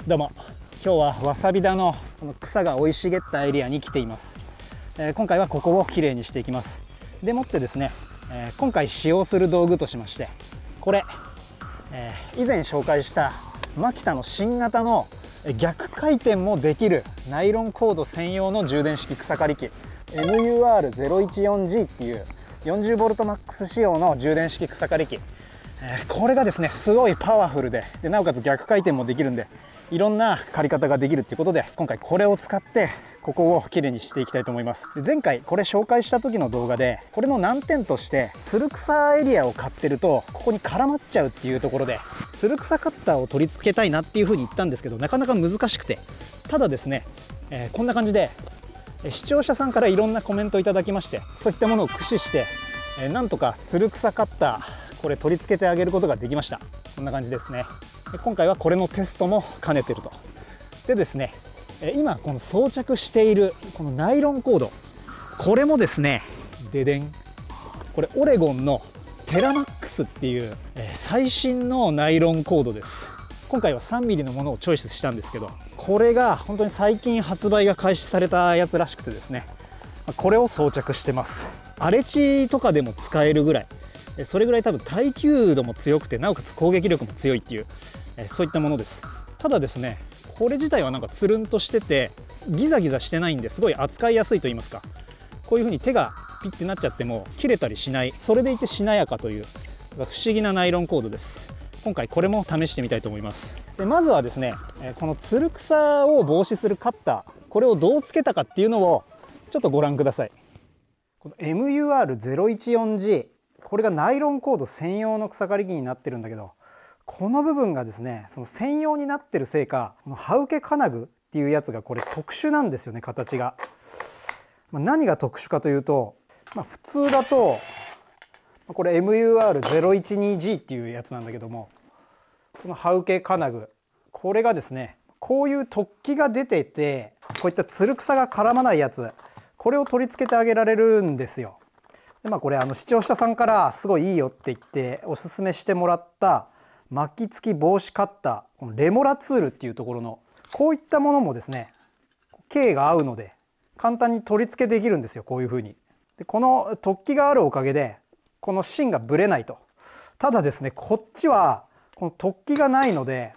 どうも、今日はわさび田のこの草が生い茂ったエリアに来ています。今回はここをきれいにしていきます。でもってですね、今回使用する道具としまして、これ、以前紹介したマキタの新型の逆回転もできるナイロンコード専用の充電式草刈り機 MUR014G っていう 40VMAX 仕様の充電式草刈り機、これがですねすごいパワフルでなおかつ逆回転もできるんで、いろんな刈り方ができるっていうことで、今回これを使ってここをきれいにしていきたいと思います。で、前回これ紹介した時の動画で、これの難点としてつる草エリアを買ってるとここに絡まっちゃうっていうところで、つる草カッターを取り付けたいなっていう風に言ったんですけど、なかなか難しくて、ただですね、こんな感じで視聴者さんからいろんなコメントいただきまして、そういったものを駆使して、なんとかつる草カッターこれ取り付けてあげることができました。こんな感じですね。今回はこれのテストも兼ねてると。でですね、今この装着しているこのナイロンコード、これもですね、ででん、これオレゴンのテラマックスっていう最新のナイロンコードです。今回は 3mm のものをチョイスしたんですけど、これが本当に最近発売が開始されたやつらしくてですね、これを装着してます。荒れ地とかでも使えるぐらい、それぐらい多分耐久度も強くて、なおかつ攻撃力も強いっていう、そういったものです。ただですね、これ自体はなんかつるんとしててギザギザしてないんで、すごい扱いやすいと言いますか、こういう風に手がピッてなっちゃっても切れたりしない、それでいてしなやかという不思議なナイロンコードです。今回これも試してみたいと思います。でまずはですね、このつる草を防止するカッター、これをどうつけたかっていうのをちょっとご覧ください。この MUR014G、 これがナイロンコード専用の草刈り機になってるんだけど、この部分がですね、その専用になってるせいか、この刃受け金具っていうやつがこれ特殊なんですよね、形が。何が特殊かというと、普通だとこれ MUR012G っていうやつなんだけども、この刃受け金具、これがですね、こういう突起が出てて、こういったつる草が絡まないやつ、これを取り付けてあげられるんですよ。でこれ視聴者さんからすごいいいよって言っておすすめしてもらった巻き付き防止カッター、このレモラツールっていうところのこういったものもですね、径が合うので簡単に取り付けできるんですよ。こういうふうに。でこの突起があるおかげでこの芯がぶれないと。ただですね、こっちはこの突起がないので、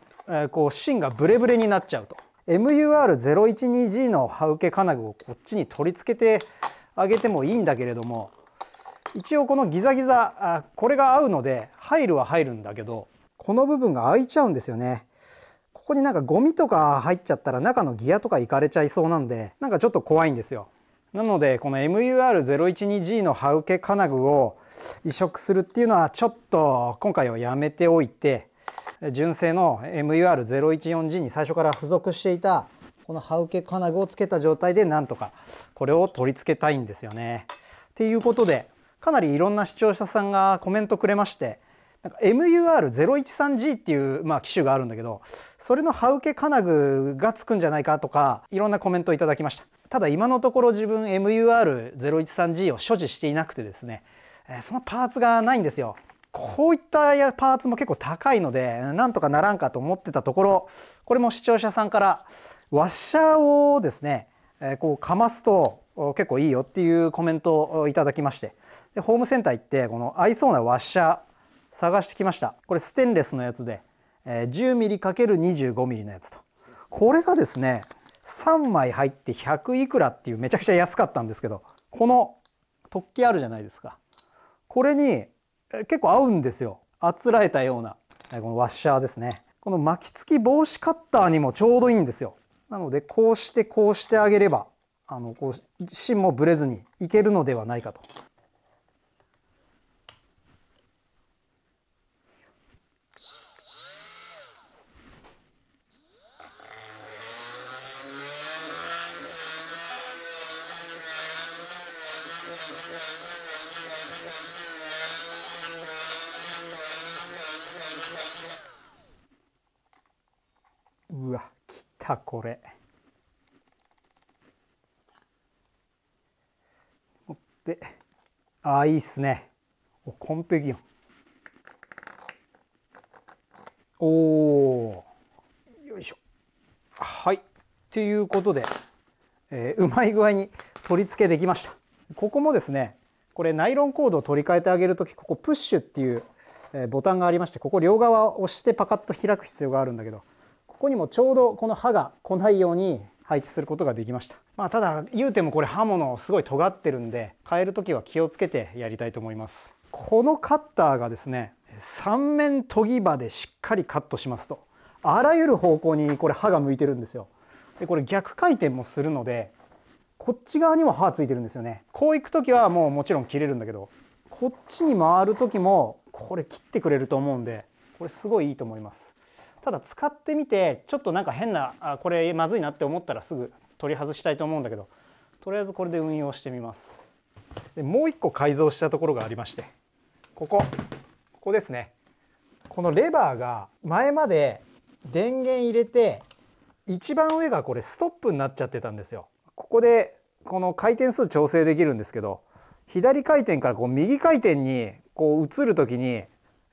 こう芯がブレブレになっちゃうと。 MUR012G の刃受け金具をこっちに取り付けてあげてもいいんだけれども、一応このギザギザ、これが合うので入るは入るんだけど、この部分が開いちゃうんですよね。ここになんかゴミとか入っちゃったら中のギアとかいかれちゃいそうなんで、なんかちょっと怖いんですよ。なのでこの MUR012G の刃受け金具を移植するっていうのはちょっと今回はやめておいて、純正の MUR014G に最初から付属していたこの刃受け金具をつけた状態でなんとかこれを取り付けたいんですよね。っていうことで、かなりいろんな視聴者さんがコメントくれまして、なんか MUR013G っていう、機種があるんだけど、それの刃受け金具がつくんじゃないかとかいろんなコメントをいただきました。ただ今のところ自分 MUR013G を所持していなくてですね、そのパーツがないんですよ。こういったパーツも結構高いのでなんとかならんかと思ってたところ、これも視聴者さんからワッシャーをですね、こうかますと結構いいよっていうコメントをいただきまして、でホームセンター行ってこの合いそうなワッシャー探してきました。これステンレスのやつで 10mm×25mm のやつと、これがですね3枚入って100いくらっていうめちゃくちゃ安かったんですけど、この突起あるじゃないですか、これに結構合うんですよ。あつらえたようなこのワッシャーですね。この巻き付き防止カッターにもちょうどいいんですよ。なのでこうしてあげればこう芯もぶれずにいけるのではないかと。うわ、きたこれ。で、いいっすね。完璧よ。おお、よいしょ。ということで、うまい具合に取り付けできました。ここもですね、これナイロンコードを取り替えてあげるとき、ここプッシュっていうボタンがありまして、ここ両側を押してパカッと開く必要があるんだけど、ここにもちょうどこの刃が来ないように配置することができました。まあ、ただ言うてもこれ刃物すごい尖ってるんで、変える時は気をつけてやりたいと思います。このカッターがですね、三面研ぎ刃でしっかりカットしますと、あらゆる方向にこれ刃が向いてるんですよ。でこれ逆回転もするので、こっち側にも刃ついてるんですよね。こういく時はもちろん切れるんだけど、こっちに回る時もこれ切ってくれると思うんで、これすごいいいと思います。ただ使ってみてちょっとなんか変なこれまずいなって思ったらすぐ取り外したいと思うんだけど、とりあえずこれで運用してみます。でもう一個改造したところがありまして、ここですね。このレバーが前まで電源入れて一番上がこれストップになっちゃってたんですよ。ここでこの回転数調整できるんですけど、左回転からこう右回転にこう移る時に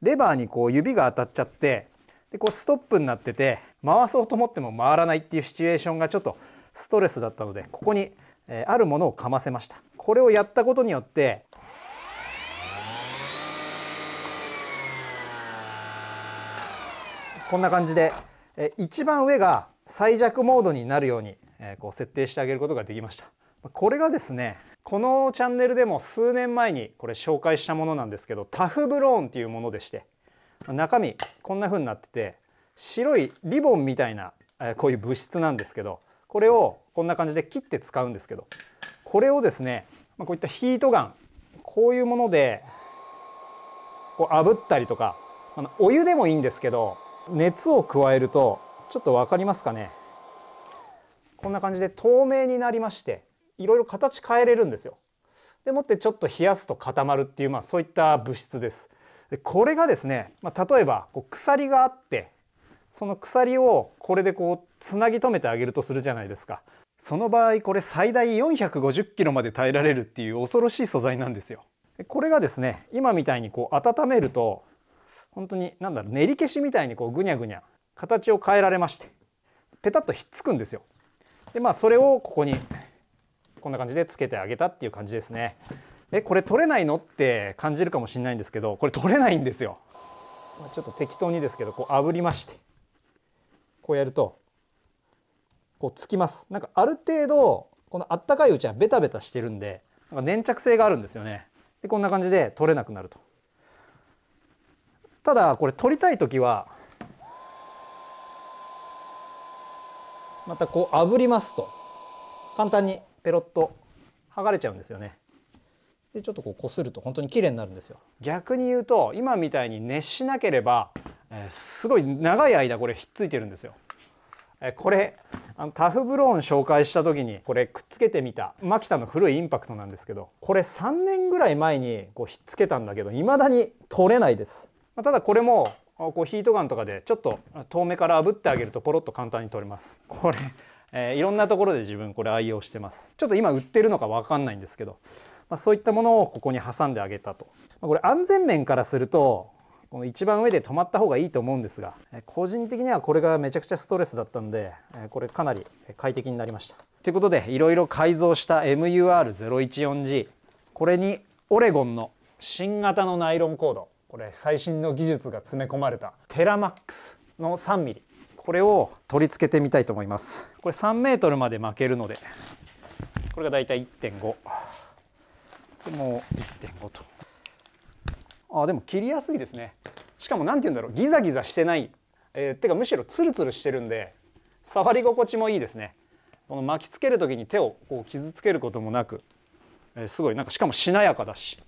レバーにこう指が当たっちゃって、でこうストップになってて回そうと思っても回らないっていうシチュエーションがちょっとストレスだったので、ここにあるものをかませました。これをやったことによってこんな感じで一番上が最弱モードになるようにこう設定してあげることができました。これがですね、このチャンネルでも数年前にこれ紹介したものなんですけど、タフブローンっていうものでして、中身こんな風になってて、白いリボンみたいなこういう物質なんですけど、これをこんな感じで切って使うんですけど、これをですね、こういったヒートガン、こういうものでこう炙ったりとか、お湯でもいいんですけど、熱を加えるとちょっと分かりますかね、こんな感じで透明になりまして、いろいろ形変えれるんですよ。でもってちょっと冷やすと固まるっていう、そういった物質です。でこれがですね、例えばこう鎖があって、その鎖をこれでこうつなぎ止めてあげるとするじゃないですか。その場合これ最大450キロまで耐えられるっていう恐ろしい素材なんですよ。でこれがですね、今みたいにこう温めると本当に練り消しみたいにこうぐにゃぐにゃ形を変えられまして、ペタッとひっつくんですよ。でそれをここにこんな感じでつけてあげたっていう感じですね。これ取れないのって感じるかもしれないんですけど、これ取れないんですよ。ちょっと適当にですけどこう炙りまして、こうやるとこうつきます。ある程度このあったかいうちはベタベタしてるんで、粘着性があるんですよね。でこんな感じで取れなくなると。ただこれ取りたい時はまたこう炙りますと簡単にペロッと剥がれちゃうんですよね。でちょっとこうこすると本当に綺麗になるんですよ。逆に言うと今みたいに熱しなければ、すごい長い間これひっついてるんですよ。これタフブローン紹介した時にこれくっつけてみたマキタの古いインパクトなんですけど、これ3年ぐらい前にこうひっつけたんだけど未だに取れないです。ただこれもこうヒートガンとかでちょっと遠目から炙ってあげるとポロッと簡単に取れます。これ、いろんなところで自分これ愛用してます。ちょっと今売ってるのか分かんないんですけど、そういったものをここに挟んであげたと。これ安全面からするとこの一番上で止まった方がいいと思うんですが、個人的にはこれがめちゃくちゃストレスだったんで、これかなり快適になりました。ということでいろいろ改造した MUR014G、 これにオレゴンの新型のナイロンコード、これ最新の技術が詰め込まれたテラマックスの 3mm、 これを取り付けてみたいと思います。これ3メートルまで巻けるので、これがだいたい 1.5 でもう 1.5 と。でも切りやすいですね。しかも何て言うんだろう、ギザギザしてない、てかむしろツルツルしてるんで触り心地もいいですね。この巻きつける時に手をこう傷つけることもなく、すごいしかもしなやかだし、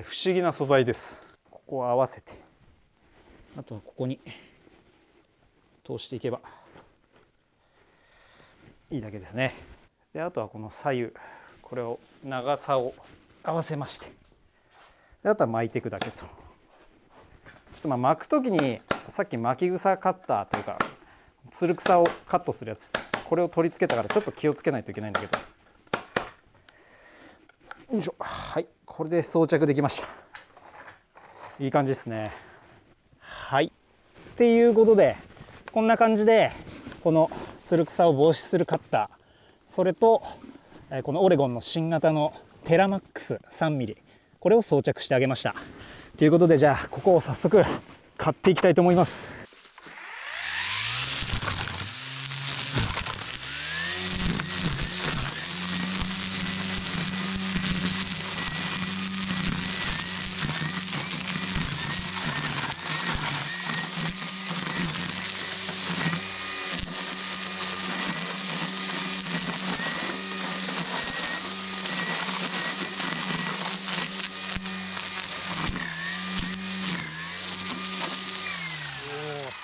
不思議な素材です。ここを合わせて、あとはここに通していけばいいだけですね。であとはこの左右、これを長さを合わせまして、であとは巻いていくだけと。ちょっと巻く時にさっき巻き草カッターというかつる草をカットするやつ、これを取り付けたからちょっと気をつけないといけないんだけど、よいしょ、はい、これで装着できました。いい感じですね。はい、っていうことでこんな感じでこのつる草を防止するカッター、それとこのオレゴンの新型のテラマックス 3mm、 これを装着してあげました。ということで、じゃあここを早速買っていきたいと思います。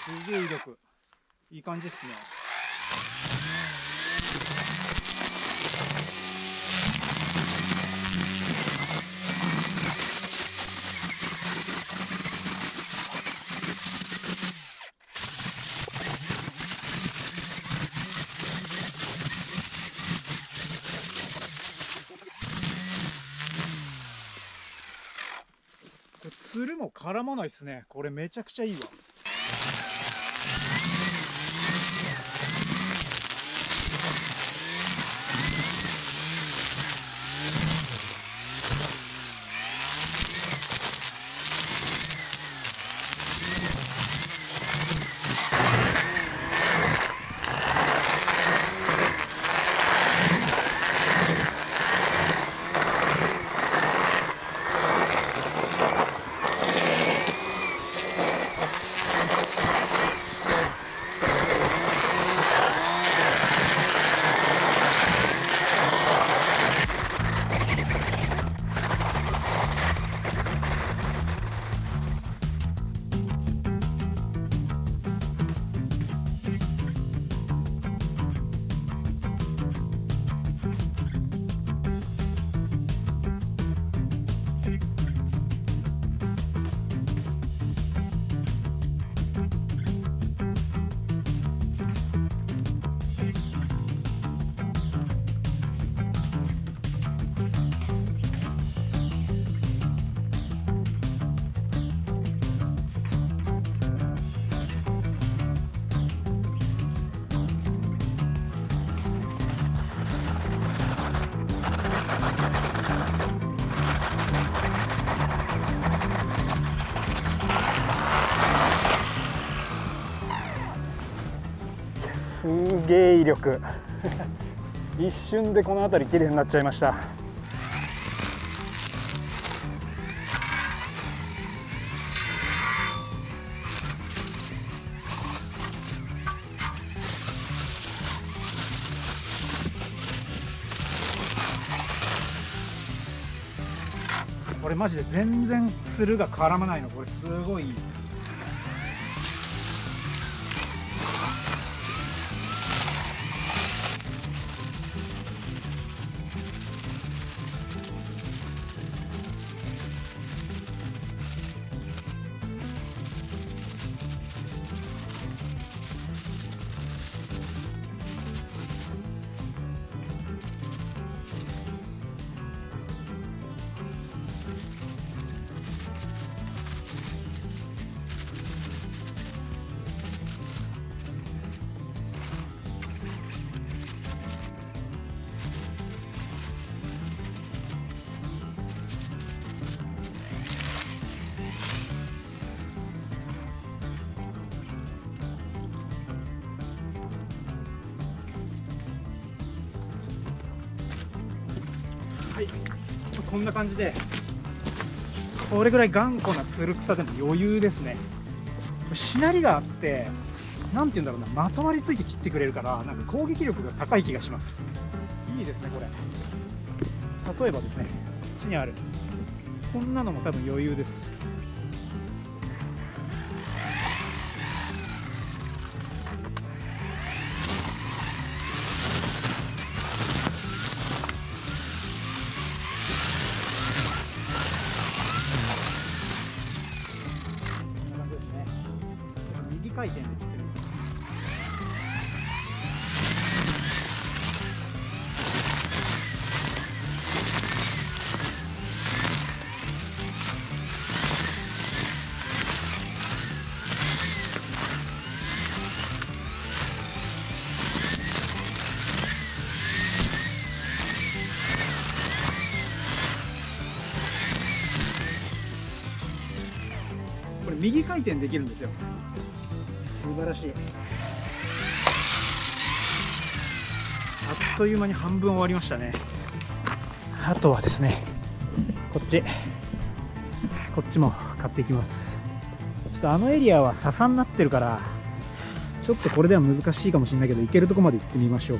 すげえ威力、いい感じですね。これつるも絡まないですね。これめちゃくちゃいいわ。すげえ威力一瞬でこの辺り綺麗になっちゃいました。これマジで全然つるが絡まないの、これすごいいい。はい、こんな感じで、これぐらい頑固なつる草でも余裕ですね。しなりがあって、なんていうんだろうな、まとわりついて切ってくれるから、なんか攻撃力が高い気がします。いいですね、これ。例えばですね、こっちにあるこんなのも多分余裕です。回転で釣ってるんです。右回転できるんですよ。素晴らしい。あっという間に半分終わりましたね。あとはですね、こっちも買っていきます。ちょっとあのエリアは笹になってるから、ちょっとこれでは難しいかもしれないけど、行けるとこまで行ってみましょう。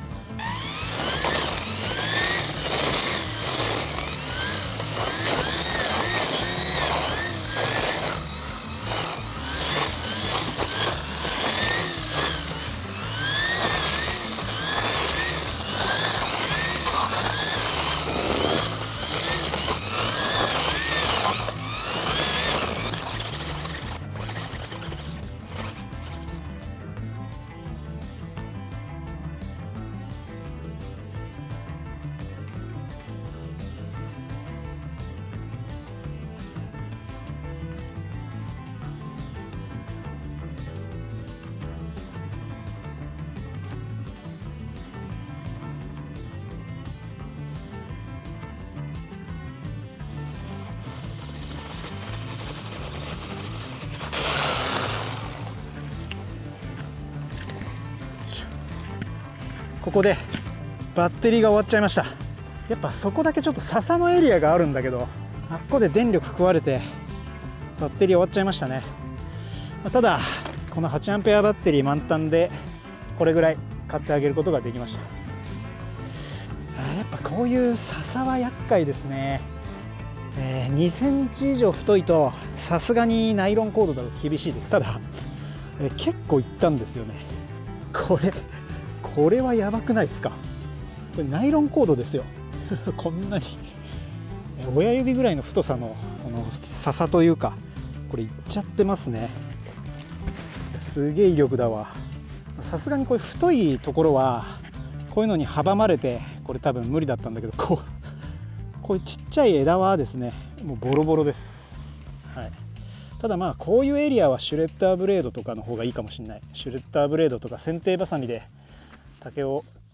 ここでバッテリーが終わっちゃいました。やっぱそこだけちょっと笹のエリアがあるんだけど、あっこで電力食われてバッテリー終わっちゃいましたね。ただこの8アンペアバッテリー満タンでこれぐらい買ってあげることができました。やっぱこういう笹は厄介ですね。2センチ以上太いとさすがにナイロンコードだと厳しいです。ただ、結構いったんですよね。これはやばくないですか。これナイロンコードですよこんなに親指ぐらいの太さのこの笹というか、これいっちゃってますね。すげえ威力だわ。さすがにこういう太いところはこういうのに阻まれてこれ多分無理だったんだけど、こういうちっちゃい枝はですね、もうボロボロです。はい、ただまあこういうエリアはシュレッダーブレードとかの方がいいかもしれない。シュレッダーブレードとか剪定バサミで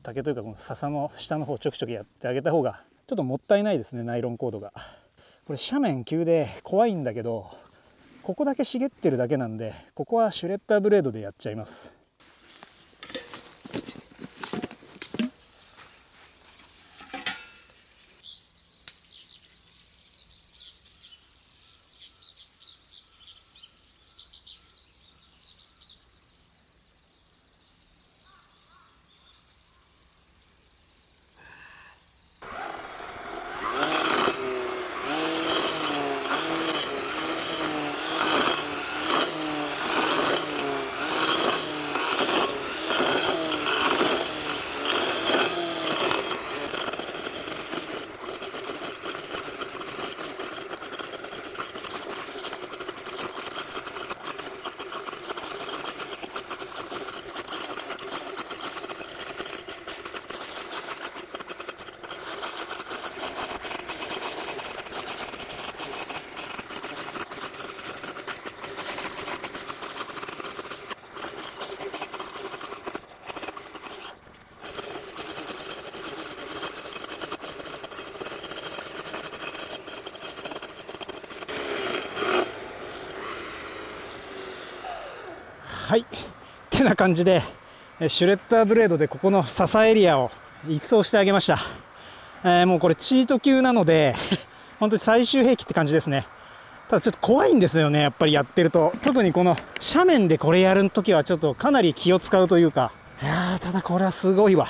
竹というかこの笹の下の方ちょきちょきやってあげた方がちょっともったいないですね。ナイロンコードがこれ斜面急で怖いんだけど、ここだけ茂ってるだけなんで、ここはシュレッダーブレードでやっちゃいます。はいってな感じでシュレッダーブレードでここの笹エリアを一掃してあげました。もうこれチート級なので本当に最終兵器って感じですね。ただちょっと怖いんですよね、やっぱりやってると。特にこの斜面でこれやるときはちょっとかなり気を使うというか、ただこれはすごいわ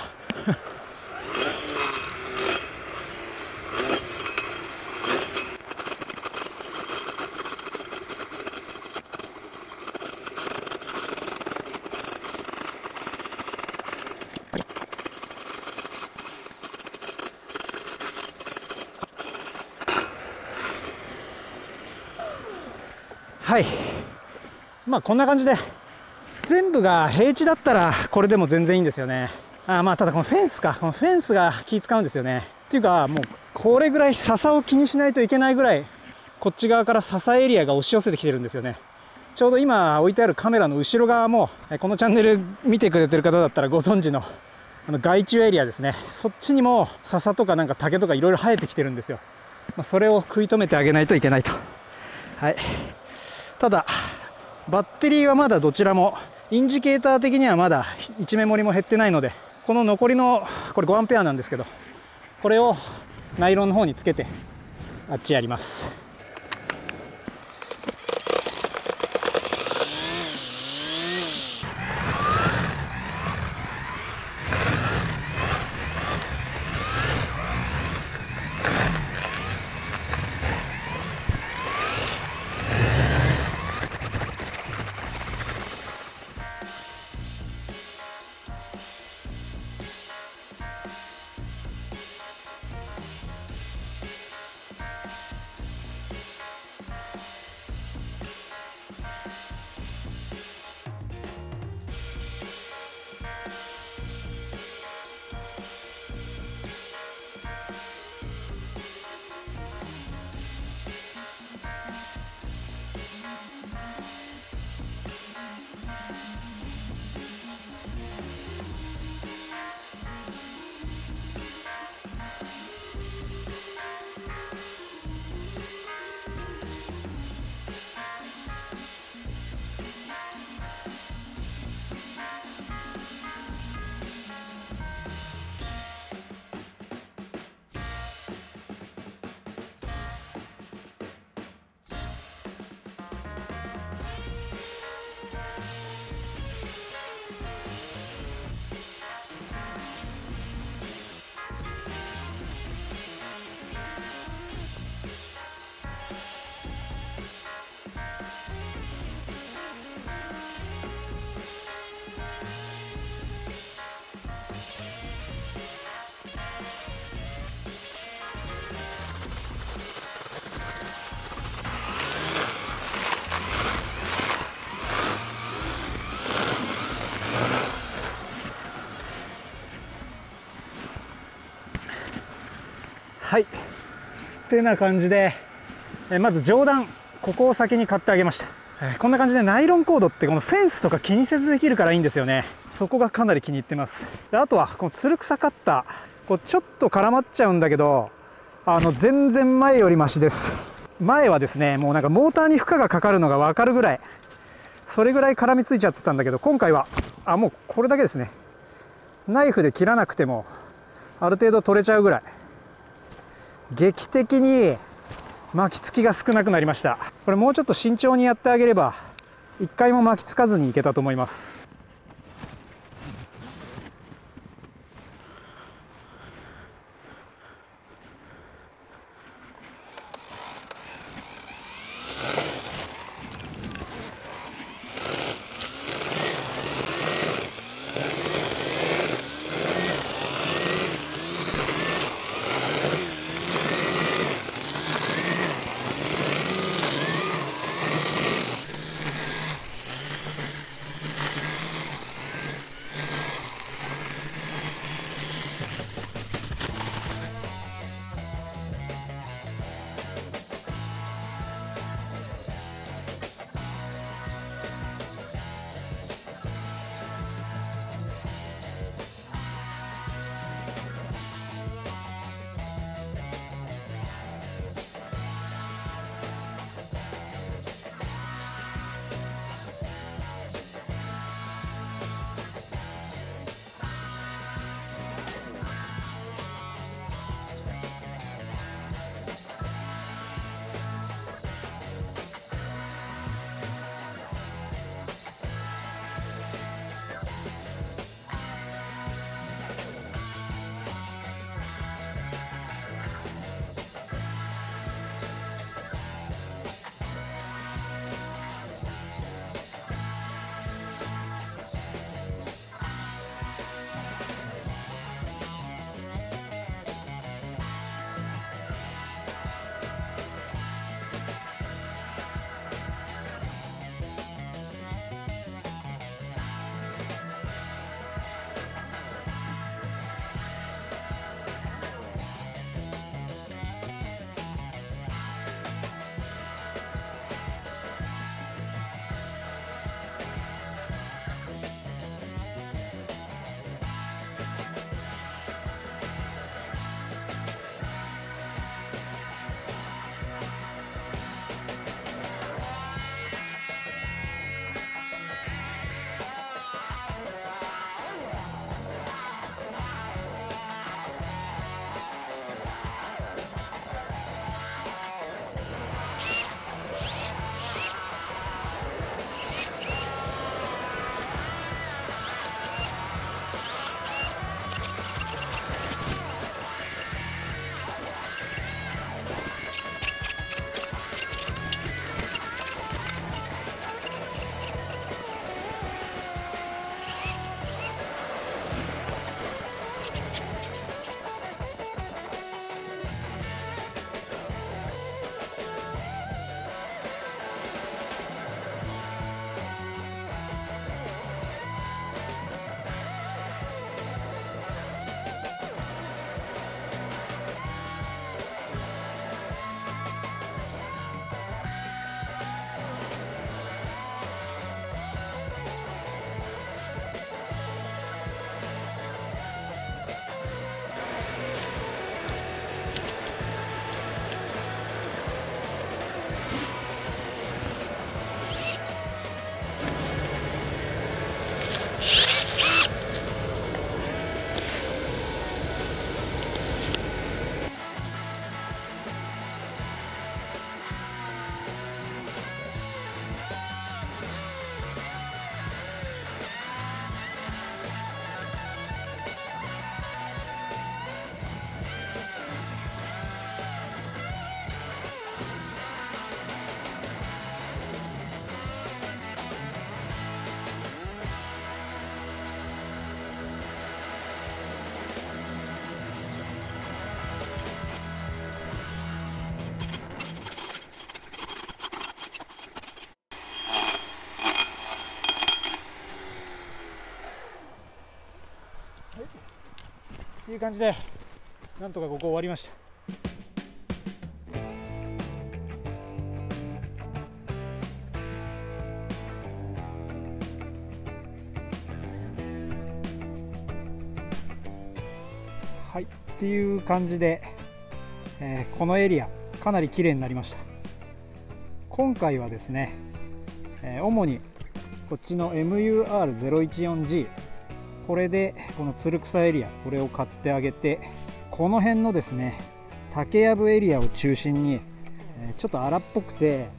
はい、まあこんな感じで全部が平地だったらこれでも全然いいんですよね。まあただこのフェンスが気使うんですよね。っていうかもうこれぐらい笹を気にしないといけないぐらいこっち側から笹エリアが押し寄せてきてるんですよね。ちょうど今置いてあるカメラの後ろ側もこのチャンネル見てくれてる方だったらご存知の害虫エリアですね。そっちにも笹とかなんか竹とかいろいろ生えてきてるんですよ。それを食い止めてあげないといけないと。はい、ただバッテリーはまだどちらもインジケーター的にはまだ1メモリも減ってないので、この残りのこれ5アンペアなんですけど、これをナイロンの方につけてあっちやります。はい、ってな感じで、まず上段ここを先に買ってあげました。こんな感じでナイロンコードってこのフェンスとか気にせずできるからいいんですよね。そこがかなり気に入ってます。であとはこのつる草カッター、こうちょっと絡まっちゃうんだけど、全然前よりマシです。前はですね、もうなんかモーターに負荷がかかるのが分かるぐらい、それぐらい絡みついちゃってたんだけど、今回はもうこれだけですね。ナイフで切らなくてもある程度取れちゃうぐらい、劇的に巻きつきが少なくなりました。これもうちょっと慎重にやってあげれば一回も巻きつかずにいけたと思います。っていう感じでなんとかここ終わりました。はい、っていう感じで、このエリアかなり綺麗になりました。今回はですね、主にこっちの MUR014G、 これでこのつる草エリア、これを買ってあげて、この辺のですね竹やぶエリアを中心に、ちょっと荒っぽくて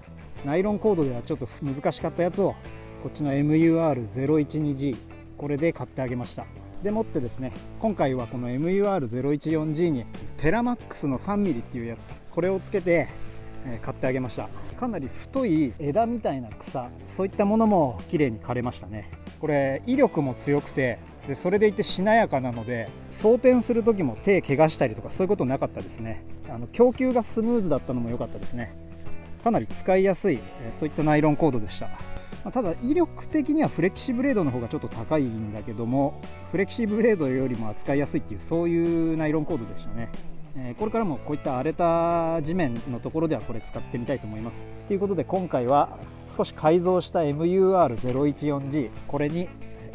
ナイロンコードではちょっと難しかったやつをこっちの MUR012G、 これで買ってあげました。でもってですね、今回はこの MUR014G にテラマックスの 3mm っていうやつ、これをつけて買ってあげました。かなり太い枝みたいな草、そういったものも綺麗に枯れましたね。これ威力も強くて、でそれでいてしなやかなので、装填する時も手怪我したりとかそういうことなかったですね。供給がスムーズだったのも良かったですね。かなり使いやすい、そういったナイロンコードでした。ただ威力的にはフレキシブレードの方がちょっと高いんだけども、フレキシブレードよりも扱いやすいっていう、そういうナイロンコードでしたね。これからもこういった荒れた地面のところではこれ使ってみたいと思います。ということで今回は少し改造した MUR014G、 これに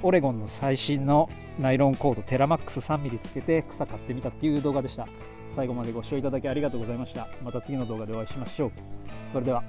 オレゴンの最新のナイロンコードテラマックス 3mm つけて草買ってみたっていう動画でした。最後までご視聴いただきありがとうございました。また次の動画でお会いしましょう。それでは。